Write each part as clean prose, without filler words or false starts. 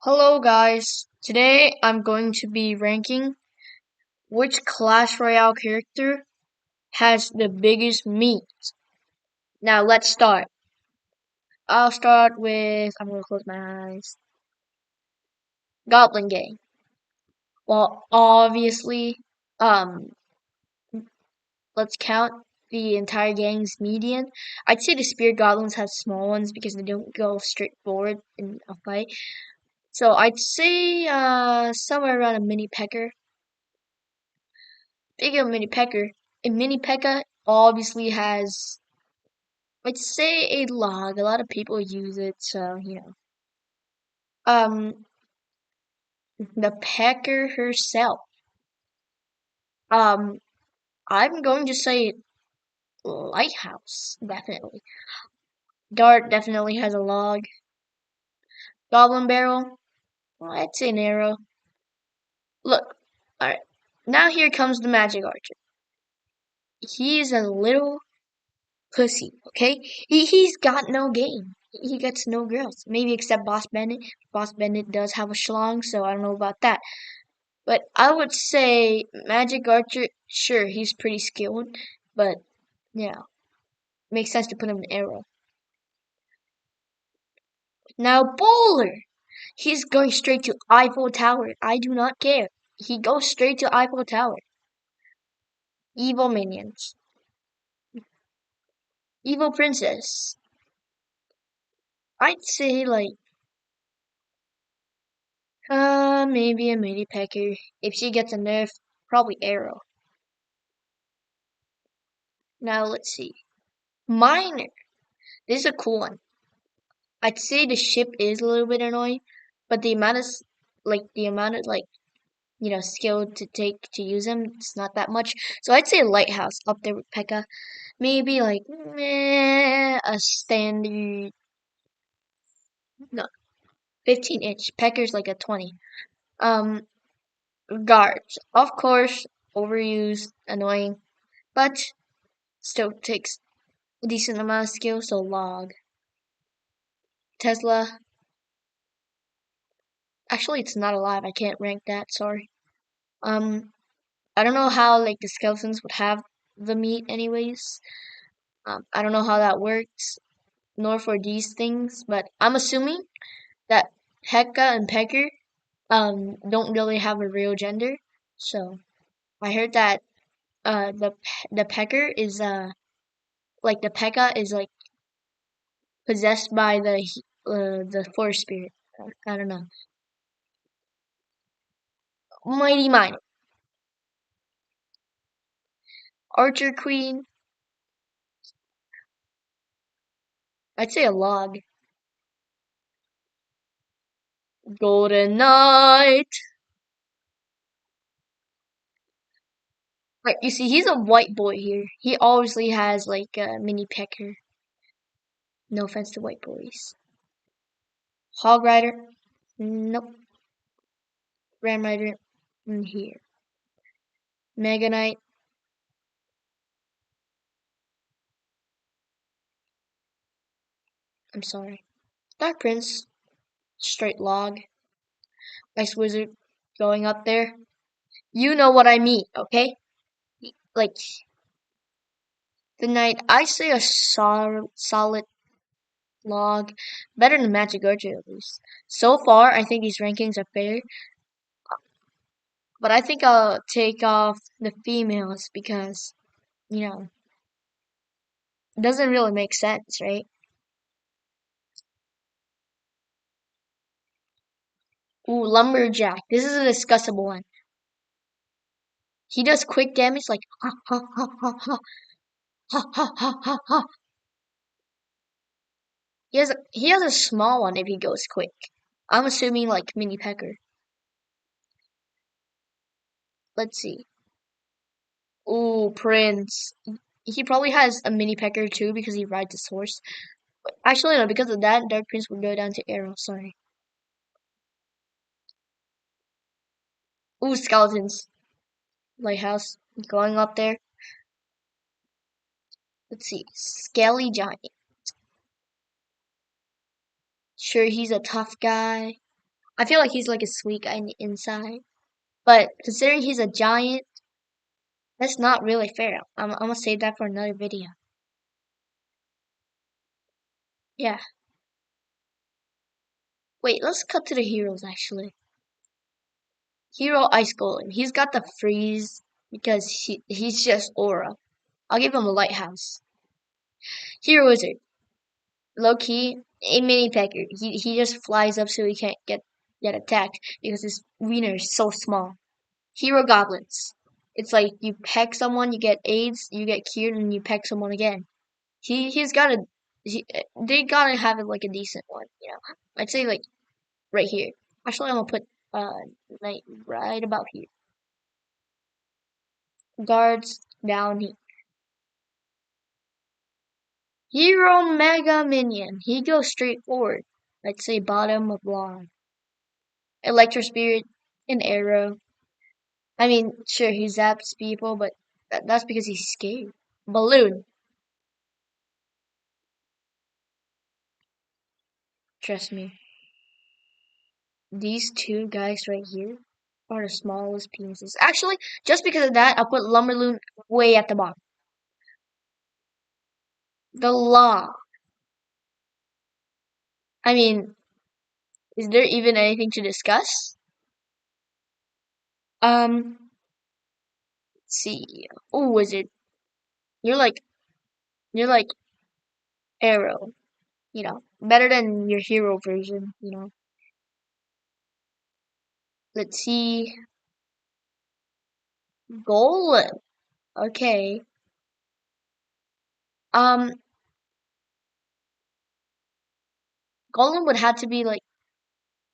Hello guys, today I'm going to be ranking which Clash Royale character has the biggest meat. Now let's start. I'll start with, I'm gonna close my eyes. Goblin Gang. Well, obviously, um, let's count the entire gang's median. I'd say the Spear Goblins have small ones because they don't go straight forward in a fight. So I'd say somewhere around a mini pecker. Speaking of mini pecker, a mini P.E.K.K.A. obviously has, let's say, a log. A lot of people use it, so. Um, the pecker herself. Um, I'm going to say lighthouse, definitely. Dart definitely has a log. Goblin barrel, well, I'd say an arrow. Look, alright. Now here comes the magic archer. He's a little pussy, okay? He's got no game. He gets no girls. Maybe except Boss Bennett. Boss Bennett does have a schlong, so I don't know about that. But I would say Magic Archer, sure, he's pretty skilled, but yeah, makes sense to put him in arrow. Now Bowler, he's going straight to Eiffel Tower. I do not care. He goes straight to Eiffel Tower. Evil minions. Evil princess. I'd say like maybe a mini pecker. If she gets a nerf, probably arrow. Now let's see. Miner. This is a cool one. I'd say the ship is a little bit annoying, but the amount of skill to take to use them, it's not that much. So I'd say lighthouse up there with P.E.K.K.A. Maybe like a standard no 15-inch. Pecker's like a 20. Um guards. Of course, overused, annoying, but still takes a decent amount of skill, so log. Tesla. Actually, it's not alive. I can't rank that. Sorry. Um, I don't know how like the skeletons would have the meat, anyways. I don't know how that works, nor for these things, but I'm assuming that Heka and Pecker don't really have a real gender. So I heard that the Pecker is like the P.E.K.K.A. is like possessed by the forest spirit. I don't know. Mighty Miner, Archer Queen. I'd say a log. Golden Knight. Right, you see, he's a white boy here. He obviously has like a mini pecker. No offense to white boys. Hog Rider. Nope. Ram Rider. Here. Mega Knight. I'm sorry. Dark Prince. Straight log. Ice Wizard. Going up there. You know what I mean, okay? Like the Knight. I say a solid log. Better than Magic Archer at least. So far, I think these rankings are fair. But I think I'll take off the females because, you know, it doesn't really make sense, right? Ooh, Lumberjack. This is a discussable one. He does quick damage like ha ha ha ha ha ha ha ha ha ha. He has a small one if he goes quick. I'm assuming like mini pecker. Let's see. Ooh, Prince. He probably has a mini pecker too because he rides his horse. Actually, no, because of that, Dark Prince would go down to arrow. Sorry. Ooh, skeletons. Lighthouse. Going up there. Let's see. Scaly Giant. Sure, he's a tough guy. I feel like he's like a sweet guy inside. But considering he's a giant, that's not really fair. I'm gonna save that for another video. Yeah. Wait, let's cut to the heroes actually. Hero Ice Golem. He's got the freeze because he's just aura. I'll give him a lighthouse. Hero Wizard. Low key, a mini pecker. He just flies up so he can't get attacked because his wiener is so small. Hero Goblins. It's like you peck someone, you get AIDS, you get cured, and you peck someone again. He's got a they gotta have it like a decent one, you know. I'd say like right here. Actually, I'm gonna put like right about here. Guards down here. Hero Mega Minion. He goes straight forward. I'd say bottom of line. Electro Spirit and Arrow. I mean, sure he zaps people, but that's because he's scared. Balloon. Trust me. These two guys right here are the smallest penises. Actually, just because of that, I'll put Lumberloon way at the bottom. The Law. I mean, is there even anything to discuss? Let's see. Oh, Wizard. You're like you're like Arrow. You know, better than your hero version. You know. Let's see. Golem. Okay. Um, Golem would have to be like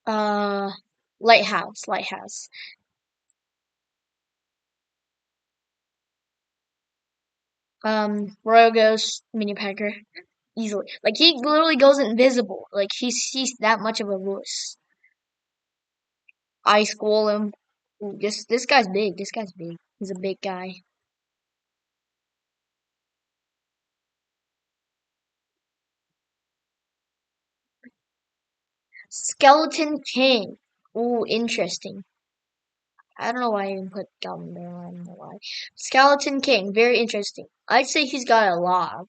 uh, lighthouse. Royal Ghost, Mini Packer, easily. Like he literally goes invisible. Like he's that much of a wuss. Ice Golem. Ooh, this guy's big. This guy's big. He's a big guy. Skeleton King. Ooh, interesting. I don't know why I even put Goblin Barrel. I don't know why. Skeleton King, very interesting. I'd say he's got a log.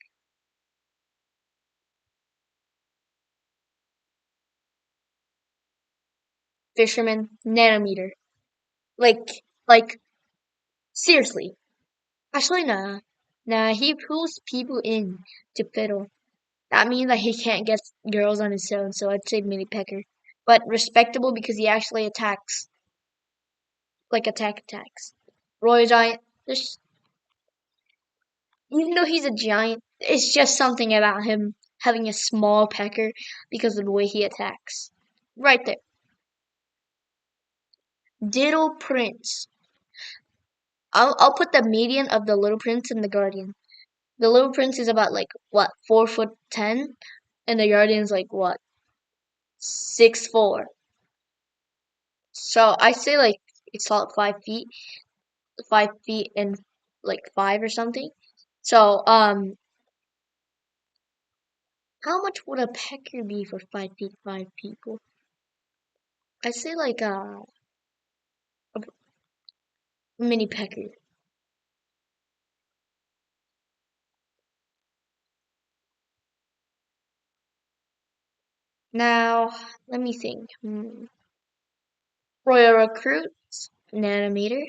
Fisherman, nanometer. Like, seriously. Actually, nah. Nah, he pulls people in to fiddle. That means that he can't get girls on his own, so I'd say mini pecker. But respectable because he actually attacks. Like attacks. Roy Giant, there's, even though he's a giant, it's just something about him having a small pecker because of the way he attacks. Right there. Diddle Prince. I'll put the median of the Little Prince and the Guardian. The Little Prince is about like what 4'10", and the Guardian's like what 6'4". So I say like it's all 5 feet, 5 feet and like five or something. So how much would a pecker be for 5 feet five people? I say like a mini pecker. Now let me think. Royal Recruit, nanometer,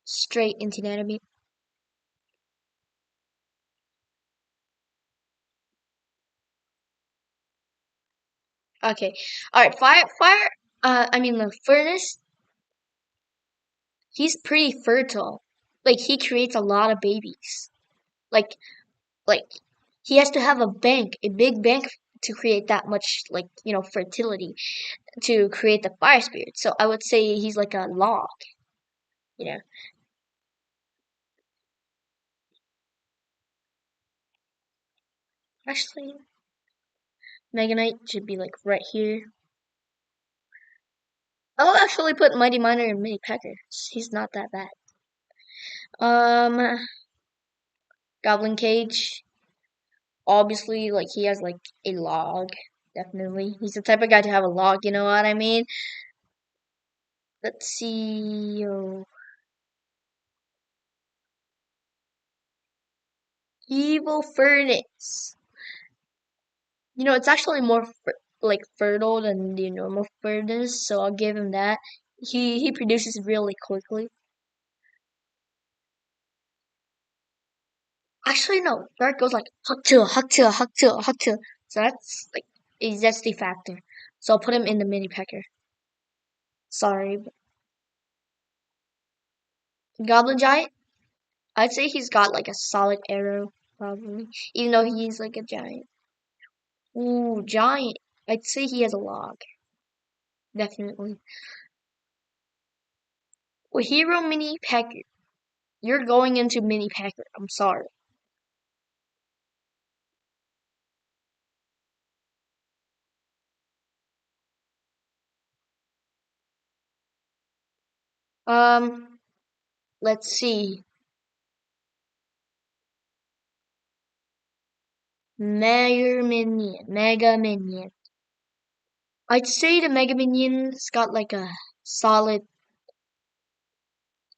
straight into nanometer. Okay, all right. Fire. I mean the furnace. He's pretty fertile. Like he creates a lot of babies. Like like he has to have a big bank to create that much like fertility to create the fire spirit. So I would say he's like a log. You know, actually, Mega Knight should be like right here. I'll actually put Mighty Miner and Mini Pecker. He's not that bad. Um, Goblin Cage. Obviously, like he has like a log. Definitely, he's the type of guy to have a log. You know what I mean? Let's see. Evil furnace. It's actually more like fertile than the normal furnace, so I'll give him that. He produces really quickly. Actually, no. Dark goes like hakcha, hakcha, hakcha. So that's the factor. So I'll put him in the mini pecker. Sorry, but Goblin Giant. I'd say he's got like a solid arrow, probably, even though he's like a giant. Ooh, giant. I'd say he has a log, definitely. Well, hero mini pecker. You're going into mini pecker. I'm sorry. Um, let's see. Mega minion. I'd say the mega minion's got like a solid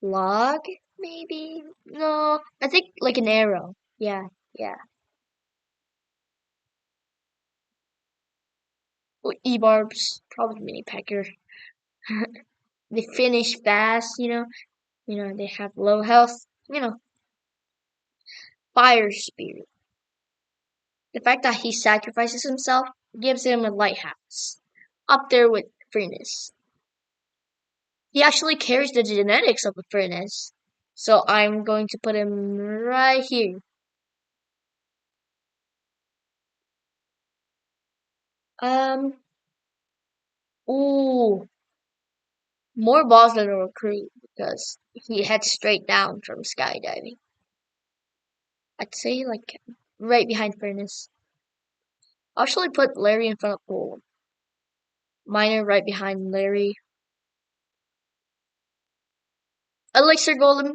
log, maybe. No, I think like an arrow. Yeah, yeah. Well, E-barbs, probably mini pecker. They finish fast, they have low health, fire spirit. The fact that he sacrifices himself gives him a lighthouse. Up there with furnace. He actually carries the genetics of the furnace. So I'm going to put him right here. Um, ooh, more balls than a recruit because he heads straight down from skydiving. I'd say like right behind furnace. I'll actually put Larry in front of Pool. Miner right behind Larry. Elixir Golem.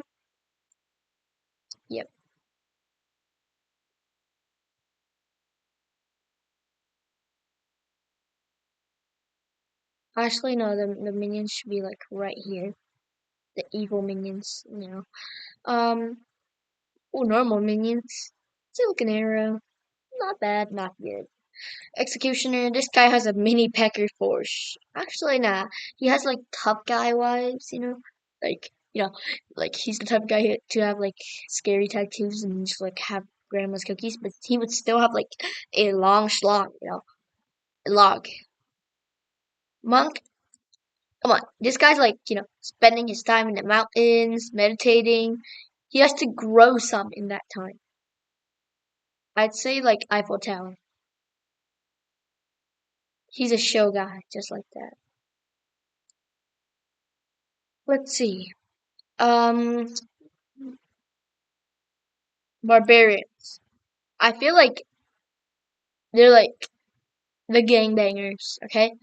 Yep. Actually, no, the minions should be like right here. The evil minions. Oh, normal minions. Still an arrow. Not bad, not good. Executioner, this guy has a mini pecker force. Actually, nah. He has like tough guy vibes. Like, like he's the type of guy to have like scary tattoos and just like have grandma's cookies, but he would still have like a long schlong, a log. Monk, come on. This guy's like, spending his time in the mountains, meditating. He has to grow some in that time. I'd say like Eiffel Tower. He's a show guy, just like that. Let's see. Um, Barbarians. I feel like they're like the gangbangers, okay?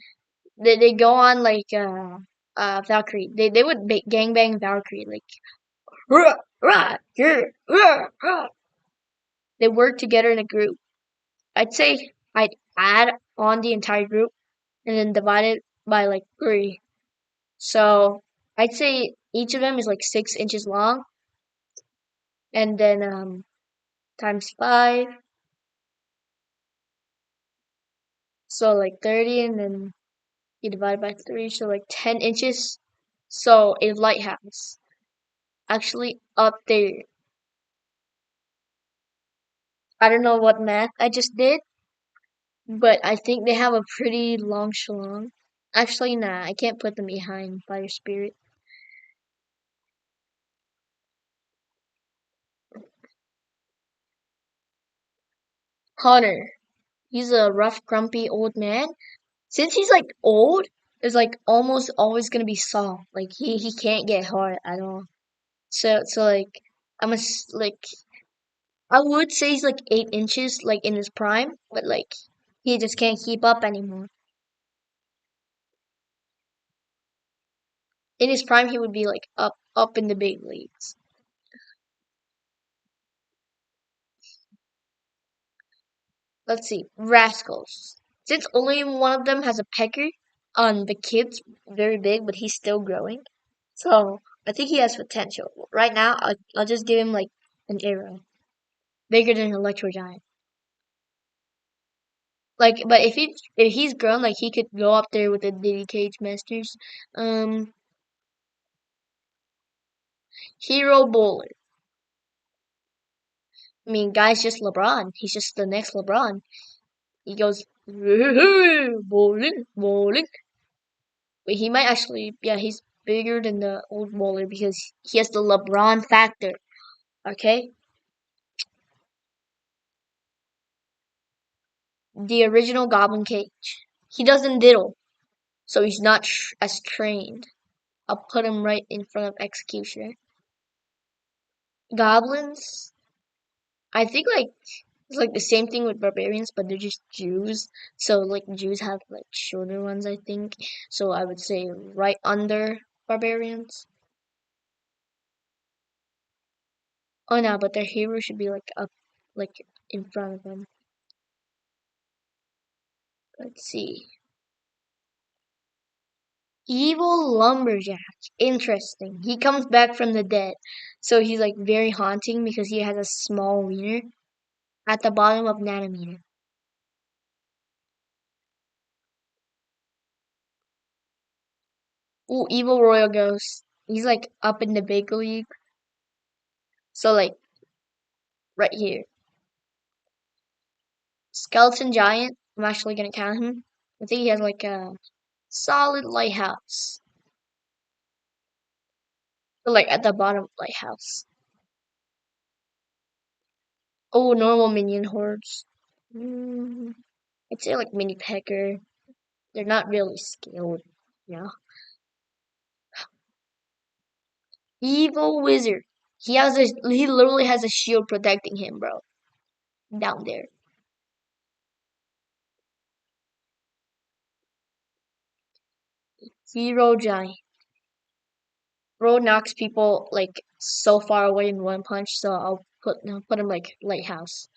They go on like Valkyrie. They would gangbang Valkyrie like rah, rah, yeah, rah, rah. They work together in a group. I'd say I'd add on the entire group and then divide it by like three. So I'd say each of them is like 6 inches long and then times five. So like 30 and then you divide by three, so like 10 inches. So a lighthouse. Actually up there. I don't know what math I just did, but I think they have a pretty long shalong. Actually, nah, I can't put them behind Fire Spirit. Hunter. He's a rough, grumpy old man. Since he's like old, it's like almost always gonna be soft. Like he can't get hard at all. So like like I would say he's like 8 inches like in his prime, but like he just can't keep up anymore. In his prime he would be like up in the big leagues. Let's see, rascals. Since only one of them has a pecker, The kid's very big, but he's still growing. So I think he has potential. Right now, I'll just give him like an arrow bigger than an electro giant. Like, but if he's grown, like he could go up there with the Diddy Cage Masters. Um, Hero Bowler. I mean, guy's just LeBron. He's just the next LeBron. He goes bowling, bowling. But he might actually, yeah, he's bigger than the old bowler because he has the LeBron factor. Okay, the original Goblin Cage. He doesn't diddle, so he's not as trained. I'll put him right in front of Executioner. Goblins, I think like it's like the same thing with barbarians, but they're just Jews. So like Jews have like shorter ones, I think. So I would say right under barbarians. Oh no, but their hero should be like up, like in front of them. Let's see. Evil Lumberjack. Interesting. He comes back from the dead. So he's like very haunting because he has a small wiener at the bottom of nanometer. Ooh, Evil Royal Ghost. He's like up in the big league. So like right here. Skeleton Giant. I'm actually gonna count him. I think he has like a solid lighthouse. So like at the bottom lighthouse. Oh, normal minion hordes. Mm, I'd say like mini pecker. They're not really skilled. Yeah. Evil wizard. He literally has a shield protecting him, bro. Down there. Hero giant. Bro knocks people like so far away in one punch, so I'll put him like lighthouse.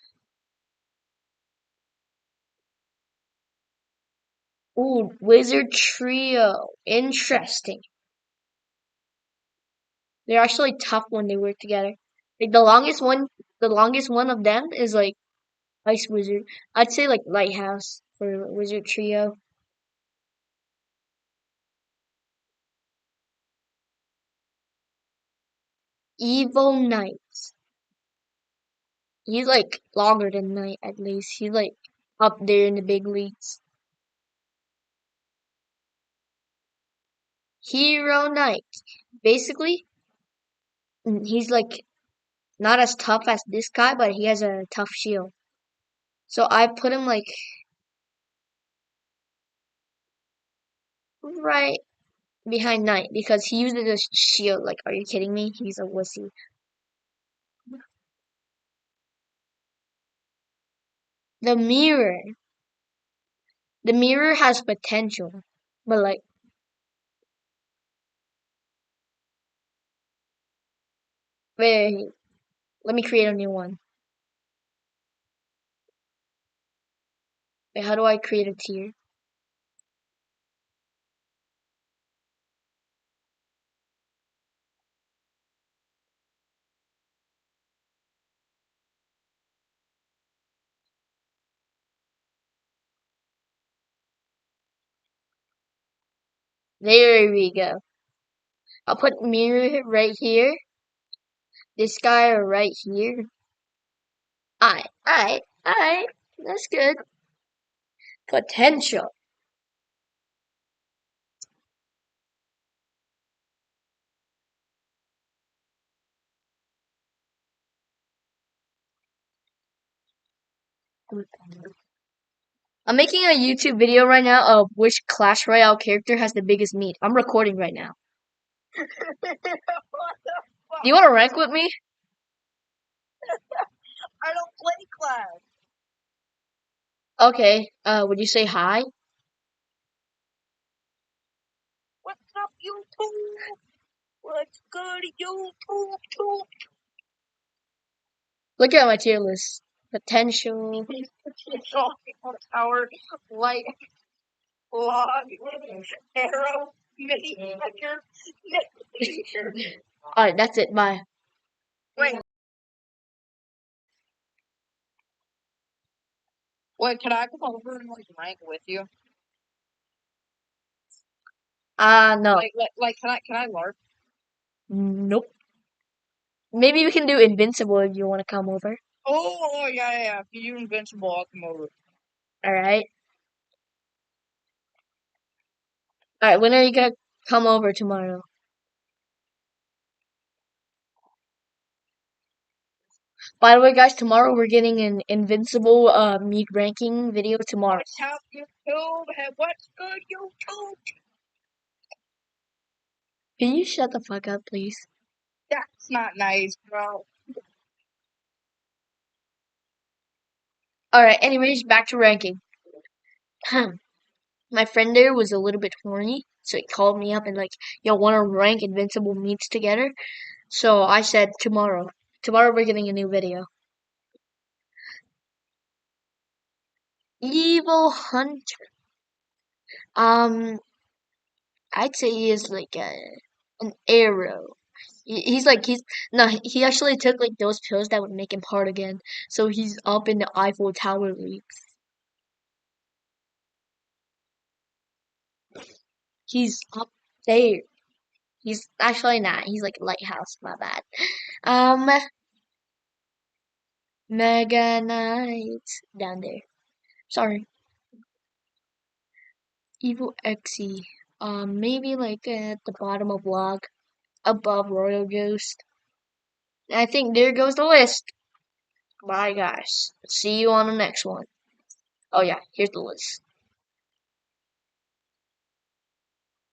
Ooh, wizard trio. Interesting. They're actually tough when they work together. Like the longest one of them is like ice wizard. I'd say like lighthouse for wizard trio. Evil knight. He's like longer than Knight at least. He's like up there in the big leagues. Hero Knight. Basically, he's like not as tough as this guy, but he has a tough shield. So I put him like right behind Knight because he uses a shield. Like, are you kidding me? He's a wussy. The mirror. The mirror has potential, but like, wait, let me create a new one. Wait, how do I create a tier? There we go. I'll put mirror right here. This guy right here. Alright. That's good. Potential. I'm making a YouTube video right now of which Clash Royale character has the biggest meat. I'm recording right now. Do you want to rank with me? I don't play Clash. Okay. Would you say hi? What's up, YouTube? What's good, YouTube? Look at my tier list. Potential. Tower light. log, arrow, mini pecker, Alright, that's it. Bye. Wait, wait, can I come over and like rank with you? No. Can I LARP? Nope. Maybe we can do Invincible if you want to come over. Oh, yeah. If you're invincible, I'll come over. Alright. Alright, when are you gonna come over tomorrow? By the way, guys, tomorrow we're getting an Invincible meat ranking video tomorrow. What's up, YouTube? Hey, what's good, YouTube? Can you shut the fuck up, please? That's not nice, bro. Alright, anyways, back to ranking. My friend there was a little bit horny, so he called me up and like, yo, wanna rank Invincible meats together? So I said tomorrow. Tomorrow we're getting a new video. Evil Hunter. Um, I'd say he is like an arrow. He's like no, he actually took like those pills that would make him hard again. So he's up in the Eiffel Tower league. He's up there. He's actually not. He's like a lighthouse. My bad. Um, Mega Knight down there. Sorry, Evil Xe. Maybe like at the bottom of log, above Royal Ghost. I think there goes the list. Bye, guys. See you on the next one. Oh yeah, here's the list.